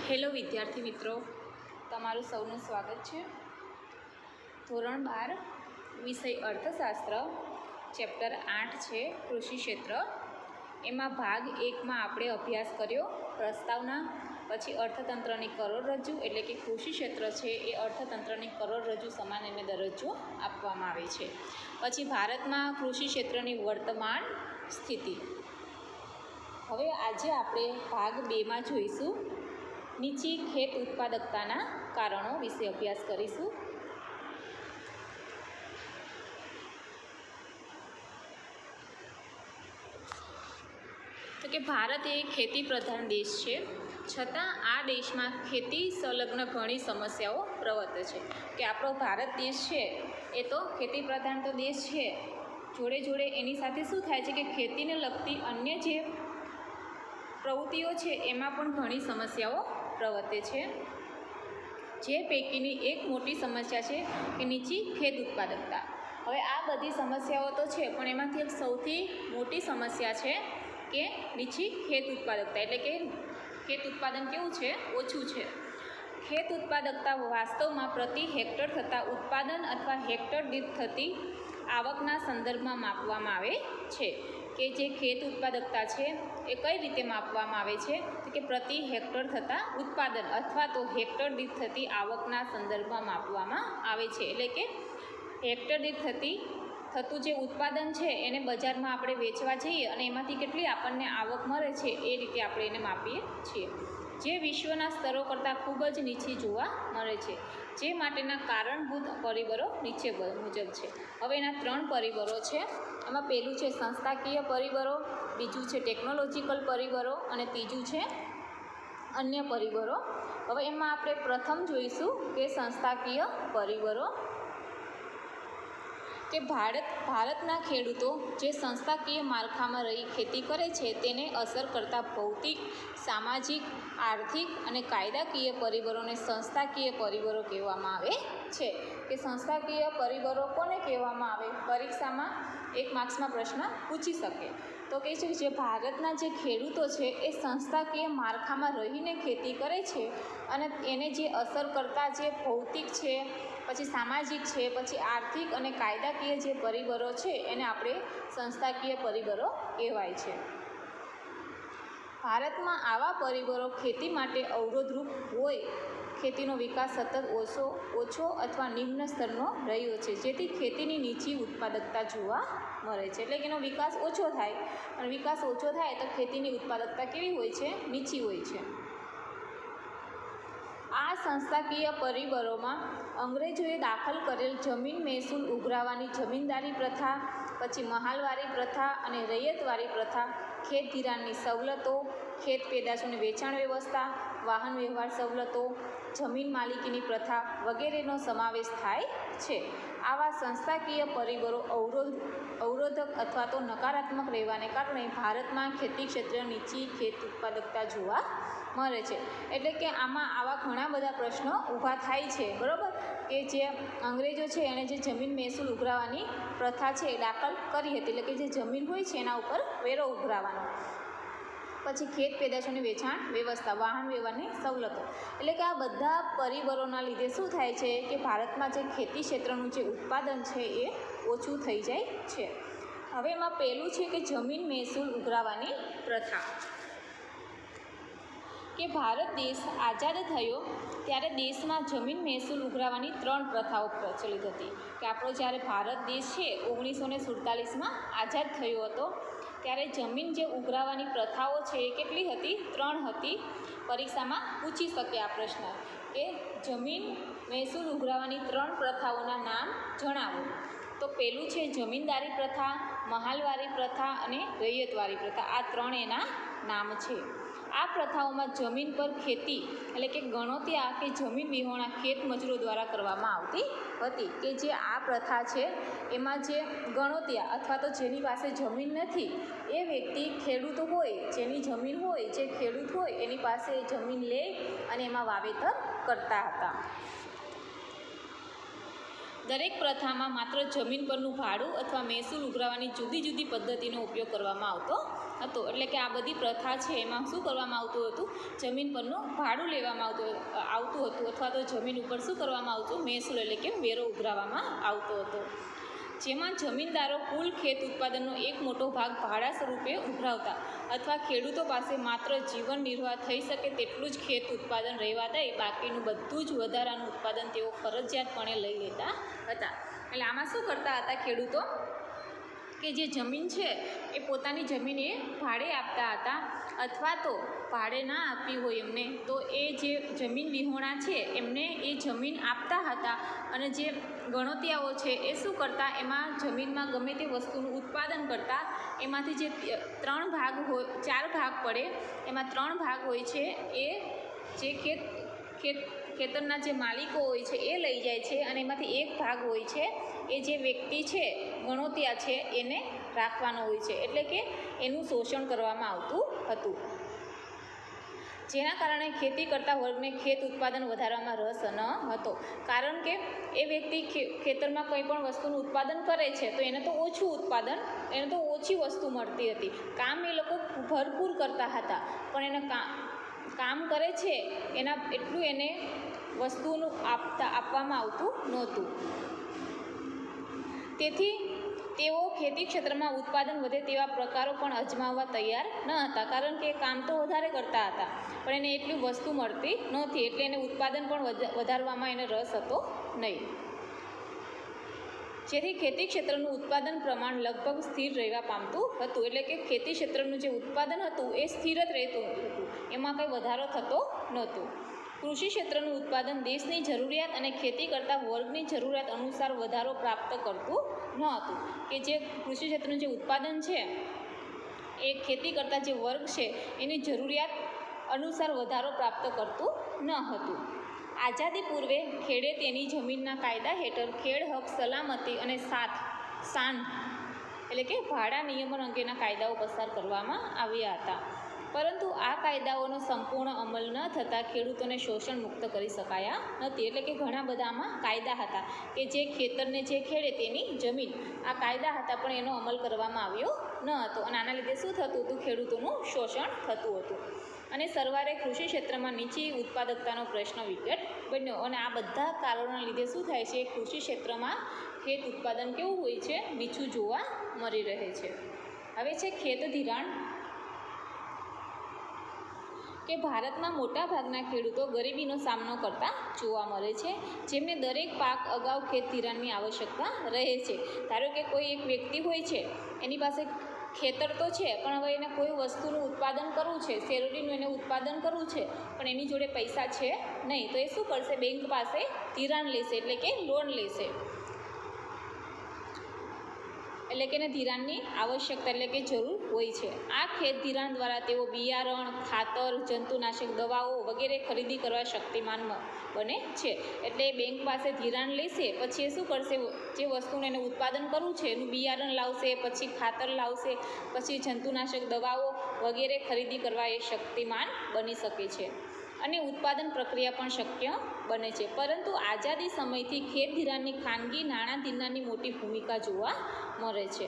Hello વિદ્યાર્થી મિત્રો, તમારું સૌનું સ્વાગત છે. ધોરણ 12 વિષય અર્થશાસ્ત્ર, ચેપ્ટર 8 છે કૃષિ ક્ષેત્ર. એમાં ભાગ 1માં આપણે અભ્યાસ કર્યો પ્રસ્તાવના, પછી અર્થતંત્રની કરોડરજ્જુ એટલે કે કૃષિ ક્ષેત્ર છે એ અર્થતંત્રની કરોડરજ્જુ સમાન એને દરજ્જો આપવામાં આવે છે. પછી ભારતમાં કૃષિ ક્ષેત્રની વર્તમાન સ્થિતિ. હવે આજે આપણે ભાગ 2માં જોઈશું નીચી ખેત ઉત્પાદકતાના કારણો વિશે અભ્યાસ કરીશું. તો કે ભારત એ ખેતી પ્રધાન દેશ છે, છતાં આ દેશમાં ખેતી સંલગ્ન ઘણી સમસ્યાઓ પ્રવર્તે છે. કે આપણો ભારત દેશ છે એ તો ખેતી પ્રધાન તો દેશ છે, જોડે જોડે એની સાથે શું થાય છે કે ખેતીને લગતી અન્ય જે પ્રવૃત્તિઓ છે એમાં પણ ઘણી સમસ્યાઓ પ્રવર્તે છે. જે પૈકીની એક મોટી સમસ્યા છે કે નીચી ખેત ઉત્પાદકતા. હવે આ બધી સમસ્યાઓ તો છે, પણ એમાંથી એક સૌથી મોટી સમસ્યા છે કે નીચી ખેત ઉત્પાદકતા, એટલે કે ખેત ઉત્પાદન કેવું છે? ઓછું છે. ખેત ઉત્પાદકતા વાસ્તવમાં પ્રતિ હેક્ટર થતા ઉત્પાદન અથવા હેક્ટર દીઠ થતી આવકના સંદર્ભમાં માપવામાં આવે છે. કે જે ખેત ઉત્પાદકતા છે એ કઈ રીતે માપવામાં આવે છે? તો કે પ્રતિ હેક્ટર થતાં ઉત્પાદન અથવા તો હેક્ટર દીઠ થતી આવકના સંદર્ભમાં માપવામાં આવે છે. એટલે કે હેક્ટર દીઠ થતું જે ઉત્પાદન છે એને બજારમાં આપણે વેચવા જઈએ અને એમાંથી કેટલી આપણને આવક મળે છે એ રીતે આપણે એને માપીએ છીએ, જે વિશ્વના સ્તરો કરતાં ખૂબ જ નીચી જોવા મળે છે. જે માટેના કારણભૂત પરિબળો નીચે મુજબ છે. હવે એના 3 પરિબળો છે. એમાં પહેલું છે સંસ્થાકીય પરિબળો, બીજું છે ટેકનોલોજીકલ પરિબળો અને ત્રીજું છે અન્ય પરિબળો. હવે એમાં આપણે પ્રથમ જોઈશું કે સંસ્થાકીય પરિબળો. કે ભારતના ખેડૂતો જે સંસ્થાકીય માળખામાં રહી ખેતી કરે છે તેને અસર કરતા ભૌતિક, સામાજિક, આર્થિક અને કાયદાકીય પરિબળોને સંસ્થાકીય પરિબળો કહેવામાં આવે છે. કે સંસ્થાકીય પરિબળો કોને કહેવામાં આવે? પરીક્ષામાં 1 માર્ક્સમાં પ્રશ્ન પૂછી શકે. તો કહે છે કે જે ભારતના જે ખેડૂતો છે એ સંસ્થાકીય માળખામાં રહીને ખેતી કરે છે અને એને જે અસર કરતા જે ભૌતિક છે, પછી સામાજિક છે, પછી આર્થિક અને કાયદાકીય જે પરિબળો છે એને આપણે સંસ્થાકીય પરિબળો કહેવાય છે. ભારતમાં આવા પરિબળો ખેતી માટે અવરોધરૂપ હોય. ખેતીનો વિકાસ સતત ઓછો અથવા નિમ્ન સ્તરનો રહ્યો છે, જેથી ખેતીની નીચી ઉત્પાદકતા જોવા મળે છે. એટલે કે એનો વિકાસ ઓછો થાય, અને વિકાસ ઓછો થાય તો ખેતીની ઉત્પાદકતા કેવી હોય છે? નીચી હોય છે. આ સંસ્થાકીય પરિબળોમાં અંગ્રેજોએ દાખલ કરેલ જમીન મહેસૂલ ઉઘરાવવાની જમીનદારી પ્રથા, પછી મહાલવારી પ્રથા અને રૈયતવારી પ્રથા, ખેત ધિરાણની સવલતો, ખેત પેદાશોની વેચાણ વ્યવસ્થા, વાહન વ્યવહાર સવલતો, જમીન માલિકીની પ્રથા વગેરેનો સમાવેશ થાય છે. આવા સંસ્થાકીય પરિબળો અવરોધક અથવા તો નકારાત્મક રહેવાને કારણે ભારતમાં ખેતી ક્ષેત્રે નીચી ખેત ઉત્પાદકતા જોવા મળે છે. એટલે કે આમાં આવા ઘણા બધા પ્રશ્નો ઊભા થાય છે, બરાબર? કે જે અંગ્રેજો છે એણે જે જમીન મહેસૂલ ઉઘરાવવાની પ્રથા છે એ દાખલ કરી હતી, એટલે કે જે જમીન હોય છે એના ઉપર વેરો ઉઘરાવવાનો, પછી ખેત પેદાશોની વેચાણ વ્યવસ્થા, વાહન વ્યવહારની સવલતો. એટલે કે આ બધા પરિબળોના લીધે શું થાય છે કે ભારતમાં જે ખેતી ક્ષેત્રનું જે ઉત્પાદન છે એ ઓછું થઈ જાય છે. હવે એમાં પહેલું છે કે જમીન મહેસૂલ ઉઘરાવવાની પ્રથા. કે ભારત દેશ આઝાદ થયો ત્યારે દેશમાં જમીન મહેસૂલ ઉઘરાવવાની 3 પ્રથાઓ પ્રચલિત હતી. કે આપણો જ્યારે ભારત દેશ છે 1947માં આઝાદ થયો હતો ત્યારે જમીન જે ઉઘરાવવાની પ્રથાઓ છે એ કેટલી હતી? 3 હતી. પરીક્ષામાં પૂછી શકે આ પ્રશ્ન કે જમીન મહેસૂલ ઉઘરાવવાની 3 પ્રથાઓના નામ જણાવો. તો પહેલું છે જમીનદારી પ્રથા, મહાલવારી પ્રથા અને રૈયતવારી પ્રથા. આ 3 એના નામ છે. આ પ્રથાઓમાં જમીન પર ખેતી એટલે કે ગણોતિયા કે જમીન વિહોણા ખેત મજૂરો દ્વારા કરવામાં આવતી હતી. કે જે આ પ્રથા છે એમાં જે ગણોતિયા અથવા તો જેની પાસે જમીન નથી એ વ્યક્તિ ખેડૂત હોય, જેની જમીન હોય, જે ખેડૂત હોય એની પાસે જમીન લે અને એમાં વાવેતર કરતા હતા. દરેક પ્રથામાં માત્ર જમીન પરનું ભાડું અથવા મહેસૂલ ઉઘરાવવાની જુદી જુદી પદ્ધતિનો ઉપયોગ કરવામાં આવતો હતો. એટલે કે આ બધી પ્રથા છે એમાં શું કરવામાં આવતું હતું, જમીન પરનું ભાડું લેવામાં આવતું હતું અથવા તો જમીન ઉપર શું કરવામાં આવતું, મહેસૂલ એટલે કે વેરો ઉઘરાવવામાં આવતો હતો. જેમાં જમીનદારો કુલ ખેત ઉત્પાદનનો એક મોટો ભાગ ભાડા સ્વરૂપે ઉઘરાવતા અથવા ખેડૂતો પાસે માત્ર જીવન નિર્વાહ થઈ શકે તેટલું જ ખેત ઉત્પાદન રહેવા દઈ બાકીનું બધું જ વધારાનું ઉત્પાદન તેઓ ફરજિયાતપણે લઈ લેતા હતા. એટલે આમાં શું કરતા હતા ખેડૂતો કે જે જમીન છે એ પોતાની જમીન એ ભાડે આપતા હતા અથવા તો ભાડે ના આપવી હોય એમને તો એ જે જમીન વિહોણા છે એમને એ જમીન આપતા હતા અને જે ગણોતિયાઓ છે એ શું કરતા, એમાં જમીનમાં ગમે તે વસ્તુનું ઉત્પાદન કરતા, એમાંથી જે 3 ભાગ હોય 4 ભાગ પડે એમાં 3 ભાગ હોય છે એ જે ખેતરના જે માલિકો હોય છે એ લઈ જાય છે અને એમાંથી 1 ભાગ હોય છે એ જે વ્યક્તિ છે ગણોતિયા છે એને રાખવાનો હોય છે. એટલે કે એનું શોષણ કરવામાં આવતું હતું, જેના કારણે ખેતી કરતા વર્ગને ખેત ઉત્પાદન વધારવામાં રસ ન હતો. કારણ કે એ વ્યક્તિ ખેતરમાં કંઈ પણ વસ્તુનું ઉત્પાદન કરે છે તો એને તો ઓછું ઉત્પાદન, એને તો ઓછી વસ્તુ મળતી હતી. કામ એ લોકો ભરપૂર કરતા હતા પણ એને કામ કરે છે એના એટલું એને વસ્તુનું આપવામાં આવતું નહોતું. તેથી તેઓ ખેતી ક્ષેત્રમાં ઉત્પાદન વધે તેવા પ્રકારો પણ અજમાવવા તૈયાર ન હતા. કારણ કે કામ તો વધારે કરતા હતા પણ એને એટલી વસ્તુ મળતી નહોતી એટલે એને ઉત્પાદન પણ વધારવામાં એને રસ હતો નહીં. જેથી ખેતી ક્ષેત્રનું ઉત્પાદન પ્રમાણ લગભગ સ્થિર રહેવા પામતું હતું. એટલે કે ખેતી ક્ષેત્રનું જે ઉત્પાદન હતું એ સ્થિર જ રહેતું હતું, એમાં કંઈ વધારો થતો નહોતો. કૃષિ ક્ષેત્રનું ઉત્પાદન દેશની જરૂરિયાત અને ખેતી કરતા વર્ગની જરૂરિયાત અનુસાર વધારો પ્રાપ્ત કરતું ન હતું. કે જે કૃષિ ક્ષેત્રનું જે ઉત્પાદન છે એ ખેતી કરતા જે વર્ગ છે એની જરૂરિયાત અનુસાર વધારો પ્રાપ્ત કરતું ન હતું. આઝાદી પૂર્વે ખેડે તેની જમીનના કાયદા હેઠળ ખેડ હક, સલામતી અને શાન એટલે કે ભાડા નિયમન અંગેના કાયદાઓ પસાર કરવામાં આવ્યા હતા. પરંતુ આ કાયદાઓનો સંપૂર્ણ અમલ ન થતાં ખેડૂતોને શોષણ મુક્ત કરી શકાયા નથી. એટલે કે ઘણા બધામાં કાયદા હતા કે જે ખેતરને જે ખેડે તેની જમીન, આ કાયદા હતા પણ એનો અમલ કરવામાં આવ્યો ન હતો અને આના લીધે શું થતું હતું, ખેડૂતોનું શોષણ થતું હતું અને સરવારે કૃષિ ક્ષેત્રમાં નીચી ઉત્પાદકતાનો પ્રશ્ન વિકટ બન્યો. અને આ બધા કારણોના લીધે શું થાય છે, કૃષિ ક્ષેત્રમાં ખેત ઉત્પાદન કેવું હોય છે, નીચું જોવા મળી રહે છે. હવે છે ખેત ધિરાણ. કે ભારતમાં મોટાભાગના ખેડૂતો ગરીબીનો સામનો કરતા જોવા મળે છે, જેમને દરેક પાક અગાઉ ખેત ધિરાણની આવશ્યકતા રહે છે. ધારો કે કોઈ એક વ્યક્તિ હોય છે, એની પાસે ખેતર તો છે પણ હવે એને કોઈ વસ્તુનું ઉત્પાદન કરવું છે, શેરડીનું એને ઉત્પાદન કરવું છે પણ એની જોડે પૈસા છે નહીં, તો એ શું કરશે, બેંક પાસે ધિરાણ લેશે એટલે કે લોન લેશે. એટલે કે એને ધિરાણની આવશ્યકતા એટલે કે જરૂર હોય છે. આ ખેત ધિરાણ દ્વારા તેઓ બિયારણ, ખાતર, જંતુનાશક દવાઓ વગેરે ખરીદી કરવા શક્તિમાન બને છે. એટલે બેંક પાસે ધિરાણ લેશે પછી એ શું કરશે, જે વસ્તુને એને ઉત્પાદન કરવું છે એનું બિયારણ લાવશે, પછી ખાતર લાવશે, પછી જંતુનાશક દવાઓ વગેરે ખરીદી કરવા એ શક્તિમાન બની શકે છે અને ઉત્પાદન પ્રક્રિયા પણ શક્ય બને છે. પરંતુ આઝાદી સમયથી ખેત ધિરાણની ખાનગી નાણાં ધીરનારની મોટી ભૂમિકા જોવા મળે છે.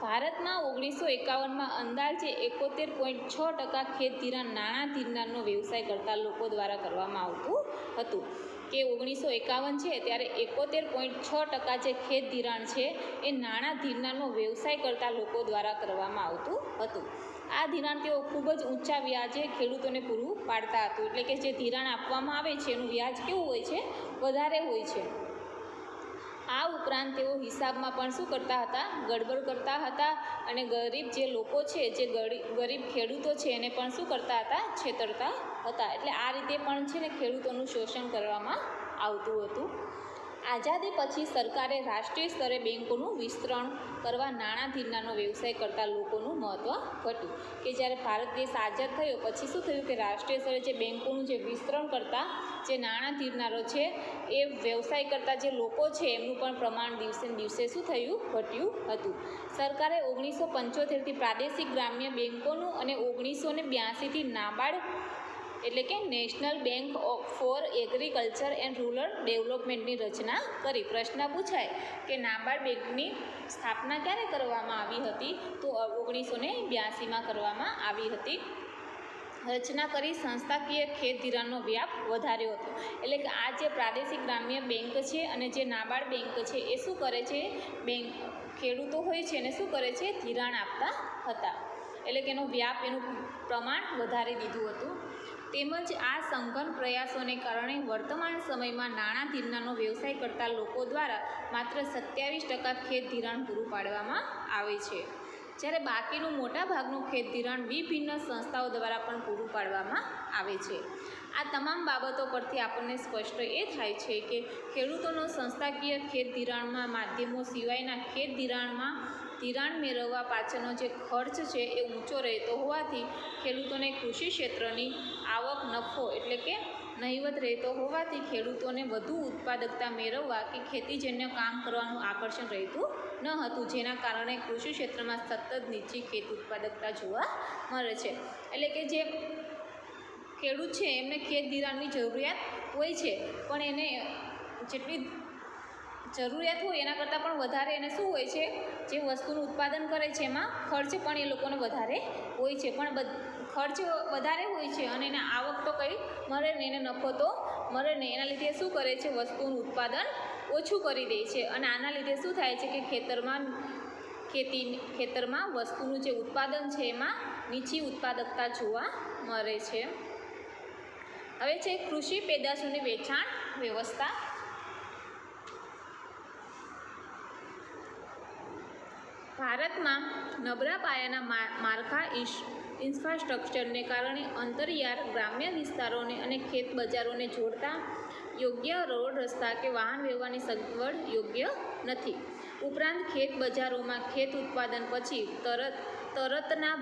ભારતમાં 1951માં અંદાજે 71.6% ખેત ધિરાણ નાણાં ધીરનારનો વ્યવસાય કરતા લોકો દ્વારા કરવામાં આવતું હતું. કે 1951 છે ત્યારે 71.6% જે ખેત ધિરાણ છે એ નાણાં ધીરનારનો વ્યવસાય કરતા લોકો દ્વારા કરવામાં આવતું હતું. આ ધિરાણ તેઓ ખૂબ જ ઊંચા વ્યાજે ખેડૂતોને પૂરું પાડતા હતું. એટલે કે જે ધિરાણ આપવામાં આવે છે એનું વ્યાજ કેવું હોય છે, વધારે હોય છે. આ ઉપરાંત તેઓ હિસાબમાં પણ શું કરતા હતા, ગડબડ કરતા હતા અને ગરીબ જે લોકો છે, જે ગરીબ ખેડૂતો છે એને પણ શું કરતા હતા, છેતરતા હતા. એટલે આ રીતે પણ છે ને ખેડૂતોનું શોષણ કરવામાં આવતું હતું. આઝાદી પછી સરકારે રાષ્ટ્રીય સ્તરે બેન્કોનું વિસ્તરણ કરવા નાણાં ધીરનારનો વ્યવસાય કરતા લોકોનું મહત્ત્વ ઘટ્યું. કે જ્યારે ભારત દેશ આઝાદ થયો પછી શું થયું કે રાષ્ટ્રીય સ્તરે જે બેન્કોનું જે વિસ્તરણ કરતા જે નાણાં ધીરનારો છે એ વ્યવસાય કરતા જે લોકો છે એમનું પણ પ્રમાણ દિવસે ને દિવસે શું થયું, ઘટ્યું હતું. સરકારે 1975થી પ્રાદેશિક ગ્રામ્ય બેન્કોનું અને 1982થી નાબાર્ડ એટલે કે national bank for agriculture and rural ડેવલપમેન્ટની રચના કરી. પ્રશ્ન પૂછાય કે નાબાર્ડ બેંકની સ્થાપના ક્યારે કરવામાં આવી હતી? તો 1982માં કરવામાં આવી હતી. રચના કરી સંસ્થાકીય ખેત ધિરાણનો વ્યાપ વધાર્યો હતો. એટલે કે આ જે પ્રાદેશિક ગ્રામ્ય બેંક છે અને જે નાબાર્ડ બેંક છે એ શું કરે છે? ખેડૂતો હોય છે એને શું કરે છે? ધિરાણ આપતા હતા. એટલે કે એનો વ્યાપ, એનું પ્રમાણ વધારી દીધું હતું. તેમજ આ સંઘન પ્રયાસોને કારણે વર્તમાન સમયમાં નાણાં ધિરાણનો વ્યવસાય કરતા લોકો દ્વારા માત્ર 27% ખેત ધિરાણ પૂરું પાડવામાં આવે છે, જ્યારે બાકીનું મોટાભાગનું ખેત ધિરાણ વિભિન્ન સંસ્થાઓ દ્વારા પણ પૂરું પાડવામાં આવે છે. આ તમામ બાબતો પરથી આપણને સ્પષ્ટ એ થાય છે કે ખેડૂતોનો સંસ્થાકીય ખેત ધિરાણમાં માધ્યમો સિવાયના ખેત ધિરાણમાં ધિરાણ મેળવવા પાછળનો જે ખર્ચ છે એ ઊંચો રહેતો હોવાથી ખેડૂતોને કૃષિ ક્ષેત્રની આવક નફો એટલે કે નહિવત રહેતો હોવાથી ખેડૂતોને વધુ ઉત્પાદકતા મેળવવા કે ખેતીજન્ય કામ કરવાનું આકર્ષણ રહેતું ન હતું, જેના કારણે કૃષિ ક્ષેત્રમાં સતત નીચી ખેત ઉત્પાદકતા જોવા મળે છે. એટલે કે જે ખેડૂત છે એમને ખેત ધિરાણની જરૂરિયાત હોય છે, પણ એને જેટલી જરૂરિયાત હોય એના કરતાં પણ વધારે એને શું હોય છે? જે વસ્તુનું ઉત્પાદન કરે છે એમાં ખર્ચ પણ એ લોકોને વધારે હોય છે, પણ ખર્ચ વધારે હોય છે અને એને આવક તો કંઈ મળે નહીં, એને નફો તો મળે નહીં. એના લીધે શું કરે છે? વસ્તુનું ઉત્પાદન ઓછું કરી દે છે અને આના લીધે શું થાય છે કે ખેતરમાં વસ્તુનું જે ઉત્પાદન છે એમાં નીચી ઉત્પાદકતા જોવા મળે છે. હવે છે કૃષિ પેદાશોની વેચાણ વ્યવસ્થા. ભારતમાં નબળા પાયાના માળખા ઇન્ફ્રાસ્ટ્રક્ચરને કારણે અંતરિયાળ ગ્રામ્ય વિસ્તારોને અને ખેત બજારોને જોડતા યોગ્ય રોડ રસ્તા કે વાહન વ્યવહારની સગવડ યોગ્ય નથી. ઉપરાંત ખેત બજારોમાં ખેત ઉત્પાદન પછી તરતના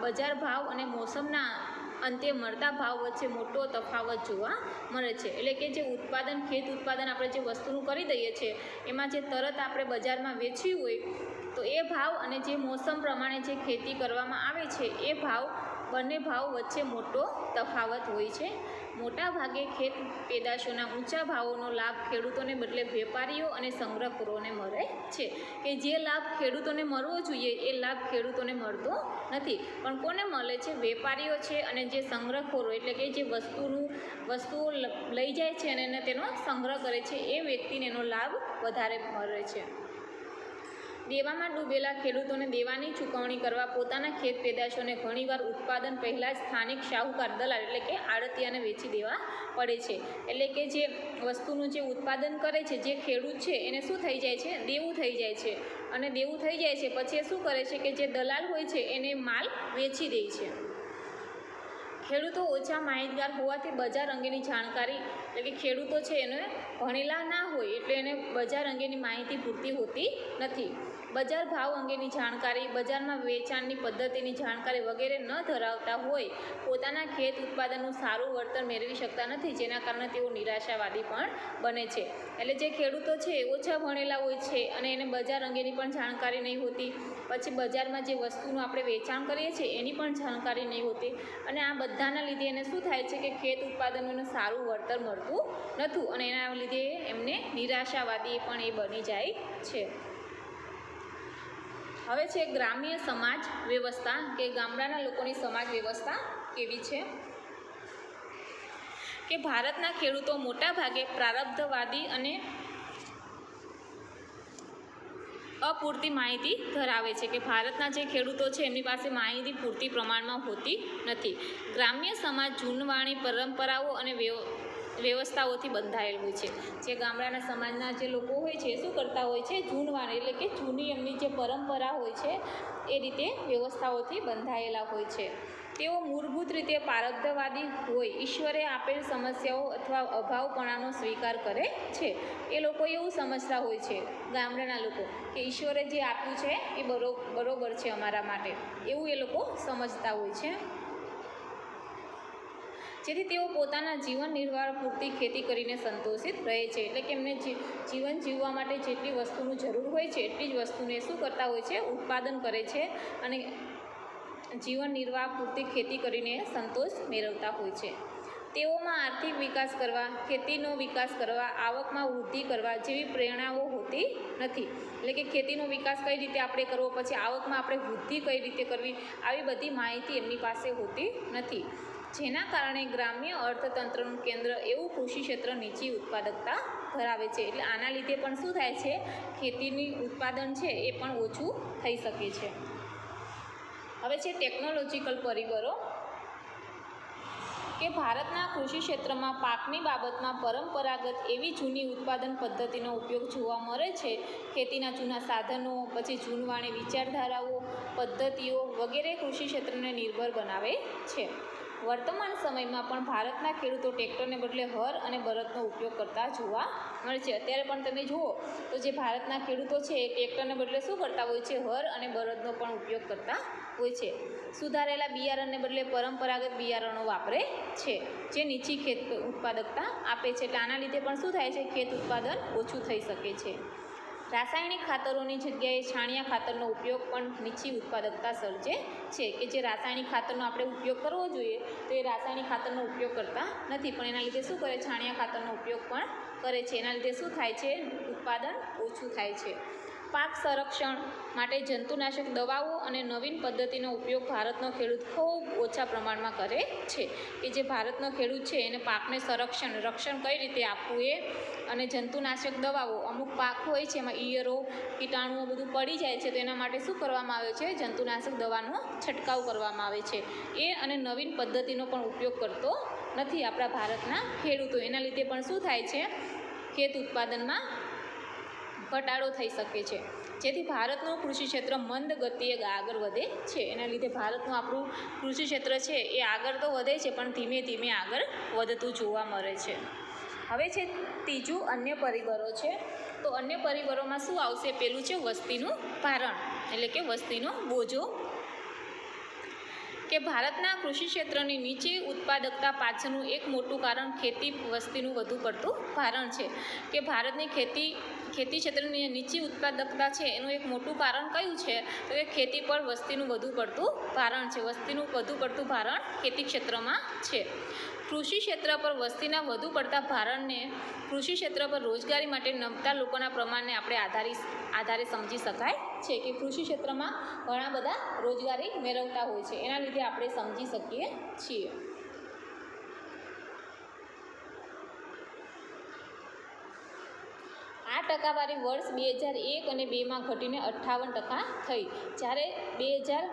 બજાર ભાવ અને મોસમના અંતે મળતા ભાવ વચ્ચે મોટો તફાવત જોવા મળે છે. એટલે કે જે ખેત ઉત્પાદન આપણે જે વસ્તુનું કરી દઈએ છીએ એમાં જે તરત આપણે બજારમાં વેચવી હોય તો એ ભાવ અને જે મોસમ પ્રમાણે જે ખેતી કરવામાં આવે છે એ બંને ભાવ વચ્ચે મોટો તફાવત હોય છે. મોટા ભાગે ખેત પેદાશોના ઊંચા ભાવોનો લાભ ખેડૂતોને બદલે વેપારીઓ અને સંગ્રહખોરોને મળે છે. કે જે લાભ ખેડૂતોને મળવો જોઈએ એ લાભ ખેડૂતોને મળતો નથી, પણ કોને મળે છે? વેપારીઓ છે અને જે સંગ્રહખોરો એટલે કે જે વસ્તુઓ લઈ જાય છે અને તેનો સંગ્રહ કરે છે એ વ્યક્તિને એનો લાભ વધારે મળે છે. દેવામાં ડૂબેલા ખેડૂતોને દેવાની ચૂકવણી કરવા પોતાના ખેત પેદાશોને ઘણીવાર ઉત્પાદન પહેલાં જ સ્થાનિક શાહુકાર દલાલ એટલે કે આડતિયાને વેચી દેવા પડે છે. એટલે કે જે વસ્તુનું જે ઉત્પાદન કરે છે જે ખેડૂત છે એને શું થઈ જાય છે? દેવું થઈ જાય છે, અને દેવું થઈ જાય છે પછી એ શું કરે છે કે જે દલાલ હોય છે એને માલ વેચી દે છે. ખેડૂતો ઓછા માહિતગાર હોવાથી બજાર અંગેની જાણકારી એટલે કે ખેડૂતો છે એને ભણેલા ના હોય એટલે એને બજાર અંગેની માહિતી પૂરતી હોતી નથી. બજાર ભાવ અંગેની જાણકારી, બજારમાં વેચાણની પદ્ધતિની જાણકારી વગેરે ન ધરાવતા હોય પોતાના ખેત ઉત્પાદનનું સારું વળતર મેળવી શકતા નથી, જેના કારણે તેઓ નિરાશાવાદી પણ બને છે. એટલે જે ખેડૂતો છે ઓછા ભણેલા હોય છે અને એને બજાર અંગેની પણ જાણકારી નહીં હોતી, પછી બજારમાં જે વસ્તુનું આપણે વેચાણ કરીએ છીએ એની પણ જાણકારી નહીં હોતી, અને આ બધાના લીધે એને શું થાય છે કે ખેત ઉત્પાદનોનું સારું વળતર મળતું નથી અને એના લીધે એમને નિરાશાવાદી પણ એ બની જાય છે. હવે છે ગ્રામ્ય સમાજ વ્યવસ્થા, કે ગામડાના લોકોની સમાજ વ્યવસ્થા કેવી છે? કે ભારતના ખેડૂતો મોટાભાગે પ્રારબ્ધવાદી અને અપૂરતી માહિતી ધરાવે છે. કે ભારતના જે ખેડૂતો છે એમની પાસે માહિતી પૂરતી પ્રમાણમાં હોતી નથી. ગ્રામ્ય સમાજ જૂનવાણી પરંપરાઓ અને વ્યવસ્થાઓથી બંધાયેલ હોય છે. જે ગામડાના સમાજના જે લોકો હોય છે એ શું કરતા હોય છે? જૂનવાણી એટલે કે જૂની એમની જે પરંપરા હોય છે એ રીતે વ્યવસ્થાઓથી બંધાયેલા હોય છે. તેઓ મૂળભૂત રીતે પ્રારબ્ધવાદી હોય, ઈશ્વરે આપેલ સમસ્યાઓ અથવા અભાવપણાનો સ્વીકાર કરે છે. એ લોકો એવું સમજતા હોય છે ગામડાના લોકો કે ઈશ્વરે જે આપ્યું છે એ બરોબર છે અમારા માટે, એવું એ લોકો સમજતા હોય છે. જેથી તેઓ પોતાના જીવન નિર્વાહ પૂરતી ખેતી કરીને સંતોષિત રહે છે. એટલે કે એમને જીવન જીવવા માટે જેટલી વસ્તુની જરૂર હોય છે એટલી જ વસ્તુને શું કરતા હોય છે? ઉત્પાદન કરે છે અને જીવન નિર્વાહ પૂરતી ખેતી કરીને સંતોષ મેળવતા હોય છે. તેઓમાં આર્થિક વિકાસ કરવા, ખેતીનો વિકાસ કરવા, આવકમાં વૃદ્ધિ કરવા જેવી પ્રેરણાઓ હોતી નથી. એટલે કે ખેતીનો વિકાસ કઈ રીતે આપણે કરવો, પછી આવકમાં આપણે વૃદ્ધિ કઈ રીતે કરવી, આવી બધી માહિતી એમની પાસે હોતી નથી. જેના કારણે ગ્રામ્ય અર્થતંત્રનું કેન્દ્ર એવું કૃષિ ક્ષેત્ર નીચી ઉત્પાદકતા ધરાવે છે. એટલે આના લીધે પણ શું થાય છે, ખેતીની ઉત્પાદન છે એ પણ ઓછું થઈ શકે છે. હવે છે ટેકનોલોજીકલ પરિબળો, કે ભારતના કૃષિ ક્ષેત્રમાં પાકની બાબતમાં પરંપરાગત એવી જૂની ઉત્પાદન પદ્ધતિનો ઉપયોગ જોવા મળે છે. ખેતીના જૂના સાધનો, પછી જૂનવાણી વિચારધારાઓ, પદ્ધતિઓ વગેરે કૃષિ ક્ષેત્રને નિર્ભર બનાવે છે. વર્તમાન સમયમાં પણ ભારતના ખેડૂતો ટ્રેક્ટરને બદલે હળ અને બળદનો ઉપયોગ કરતા જોવા મળે છે. અત્યારે પણ તમે જુઓ તો જે ભારતના ખેડૂતો છે એ ટ્રેક્ટરને બદલે શું કરતા હોય છે, હળ અને બળદનો પણ ઉપયોગ કરતા હોય છે. સુધારેલા બિયારણને બદલે પરંપરાગત બિયારણો વાપરે છે, જે નીચી ખેત ઉત્પાદકતા આપે છે. એટલે આના લીધે પણ શું થાય છે, ખેત ઉત્પાદન ઓછું થઈ શકે છે. રાસાયણિક ખાતરોની જગ્યાએ છાણિયા ખાતરનો ઉપયોગ પણ નીચી ઉત્પાદકતા સર્જે છે. કે જે રાસાયણિક ખાતરનો આપણે ઉપયોગ કરવો જોઈએ તો એ રાસાયણિક ખાતરનો ઉપયોગ કરતા નથી, પણ એના લીધે શું કરે, છાણિયા ખાતરનો ઉપયોગ પણ કરે છે. એના લીધે શું થાય છે, ઉત્પાદન ઓછું થાય છે. પાક સંરક્ષણ માટે જંતુનાશક દવાઓ અને નવીન પદ્ધતિનો ઉપયોગ ભારતનો ખેડૂત ખૂબ ઓછા પ્રમાણમાં કરે છે. કે જે ભારતનો ખેડૂત છે એને પાકને રક્ષણ કઈ રીતે આપવું એ, અને જંતુનાશક દવાઓ, અમુક પાક હોય છે એમાં ઈયળો, કીટાણુઓ બધું પડી જાય છે, તો એના માટે શું કરવામાં આવે છે, જંતુનાશક દવાનો છંટકાવ કરવામાં આવે છે. એ અને નવીન પદ્ધતિનો પણ ઉપયોગ કરતો નથી આપણા ભારતના ખેડૂતો. એના લીધે પણ શું થાય છે, ખેત ઉત્પાદનમાં ઘટાડો થઈ શકે છે, જેથી ભારતનું કૃષિ ક્ષેત્ર મંદ ગતિએ આગળ વધે છે. એના લીધે ભારતનું આપણું કૃષિ ક્ષેત્ર છે એ આગળ તો વધે છે, પણ ધીમે ધીમે આગળ વધતું જોવા મળે છે. હવે છે ત્રીજું અન્ય પરિબળો છે. તો અન્ય પરિબળોમાં શું આવશે, પેલું છે વસ્તીનું ભારણ, એટલે કે વસ્તીનો બોજો. કે ભારતના કૃષિ ક્ષેત્રની નીચી ઉત્પાદકતા પાછળનું એક મોટું કારણ ખેતી વસ્તીનું વધુ પડતું ભારણ છે. કે ભારતની ખેતી ક્ષેત્રની નીચી ઉત્પાદકતા છે એનું એક મોટું કારણ કયું છે, તો એ ખેતી પર વસ્તીનું વધુ પડતું ભારણ છે. વસ્તીનું વધુ પડતું ભારણ ખેતી ક્ષેત્રમાં છે. કૃષિ ક્ષેત્ર પર વસ્તીના વધુ પડતા ભારણને કૃષિ ક્ષેત્ર પર રોજગારી માટે નમતા લોકોના પ્રમાણને આપણે આધારે સમજી શકાય છે. કે કૃષિ ક્ષેત્રમાં ઘણા બધા રોજગારી મેળવતા હોય છે, એના લીધે આપણે સમજી શકીએ છીએ. આ ટકાવારી વર્ષ 2001 અને 2002માં ઘટીને 58% થઈ, જ્યારે 2013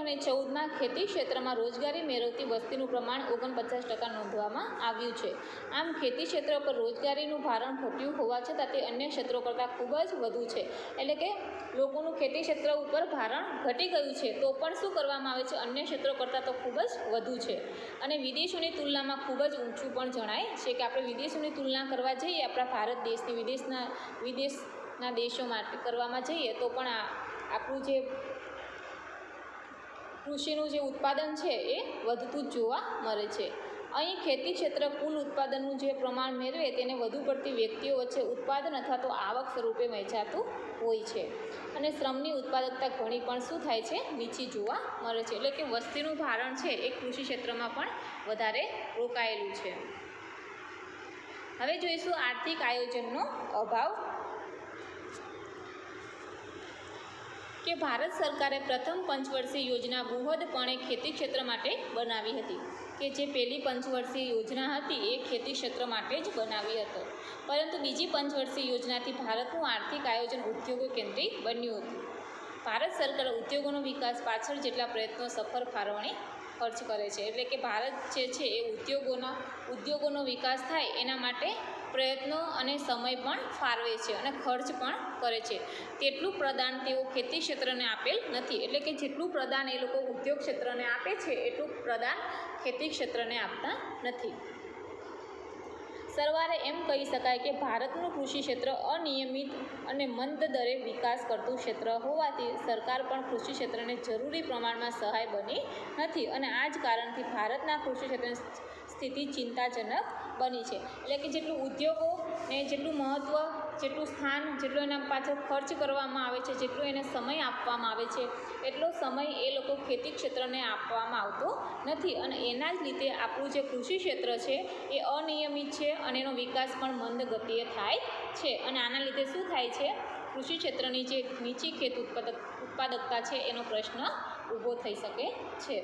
અને 2014માં ખેતી ક્ષેત્રમાં રોજગારી મેળવતી વસ્તીનું પ્રમાણ 49% નોંધવામાં આવ્યું છે. આમ ખેતી ક્ષેત્ર પર રોજગારીનું ભારણ ઘટ્યું હોવા છતાં તે અન્ય ક્ષેત્રો કરતાં ખૂબ જ વધુ છે. એટલે કે લોકોનું ખેતી ક્ષેત્ર ઉપર ભારણ ઘટી ગયું છે, તો પણ શું કરવામાં આવે છે, અન્ય ક્ષેત્રો કરતાં તો ખૂબ જ વધુ છે. અને વિદેશોની તુલનામાં ખૂબ જ ઊંચું પણ જણાય છે. કે આપણે વિદેશોની તુલના કરવા જઈએ, આપણા ભારત દેશની વિદેશના દેશો માટે કરવામાં જઈએ તો પણ આપણું જે કૃષિનું જે ઉત્પાદન છે એ વધતું જ જોવા મળે છે. અહીં ખેતી ક્ષેત્ર કુલ ઉત્પાદનનું જે પ્રમાણ મેળવે તેને વધુ પડતી વ્યક્તિઓ વચ્ચે ઉત્પાદન અથવા તો આવક સ્વરૂપે વહેંચાતું હોય છે. અને શ્રમની ઉત્પાદકતા ઘણી પણ શું થાય છે, નીચી જોવા મળે છે. એટલે કે વસ્તીનું ભારણ છે એ કૃષિ ક્ષેત્રમાં પણ વધારે રોકાયેલું છે. હવે જોઈશું આર્થિક આયોજનનો અભાવ. કે ભારત સરકારે પ્રથમ પંચવર્ષીય યોજના બૃહદપણે ખેતી ક્ષેત્ર માટે બનાવી હતી. કે જે પહેલી પંચવર્ષીય યોજના હતી એ ખેતી ક્ષેત્ર માટે જ બનાવી હતી, પરંતુ બીજી પંચવર્ષીય યોજનાથી ભારતનું આર્થિક આયોજન ઉદ્યોગો કેન્દ્રિત બન્યું હતું. ભારત સરકાર ઉદ્યોગોનો વિકાસ પાછળ જેટલા પ્રયત્નો સફળ ફાળવણી ખર્ચ કરે છે. એટલે કે ભારત જે છે એ ઉદ્યોગોનો વિકાસ થાય એના માટે પ્રયત્નો અને સમય પણ ફાળવે છે અને ખર્ચ પણ કરે છે. તેટલું પ્રદાન તેઓ ખેતી ક્ષેત્રને આપેલ નથી. એટલે કે જેટલું પ્રદાન એ લોકો ઉદ્યોગ ક્ષેત્રને આપે છે એટલું પ્રદાન ખેતી ક્ષેત્રને આપતા નથી. સરવારે એમ કહી શકાય કે ભારતનું કૃષિ ક્ષેત્ર અનિયમિત અને મંદ દરે વિકાસ કરતું ક્ષેત્ર હોવાથી સરકાર પણ કૃષિ ક્ષેત્રને જરૂરી પ્રમાણમાં સહાય બની નથી. અને આ જ કારણથી ભારતના કૃષિ ક્ષેત્રની સ્થિતિ ચિંતાજનક બની છે. એટલે કે જેટલું ઉદ્યોગોને જેટલું મહત્ત્વ જેટલું સ્થાન, જેટલો એના પાછળ ખર્ચ કરવામાં આવે છે, જેટલો એને સમય આપવામાં આવે છે, એટલો સમય એ લોકો ખેતી ક્ષેત્રને આપવામાં આવતો નથી. અને એના જ લીધે આપણું જે કૃષિ ક્ષેત્ર છે એ અનિયમિત છે અને એનો વિકાસ પણ મંદ ગતિએ થાય છે. અને આના લીધે શું થાય છે, કૃષિ ક્ષેત્રની જે નીચી ખેત ઉત્પાદકતા છે એનો પ્રશ્ન ઊભો થઈ શકે છે.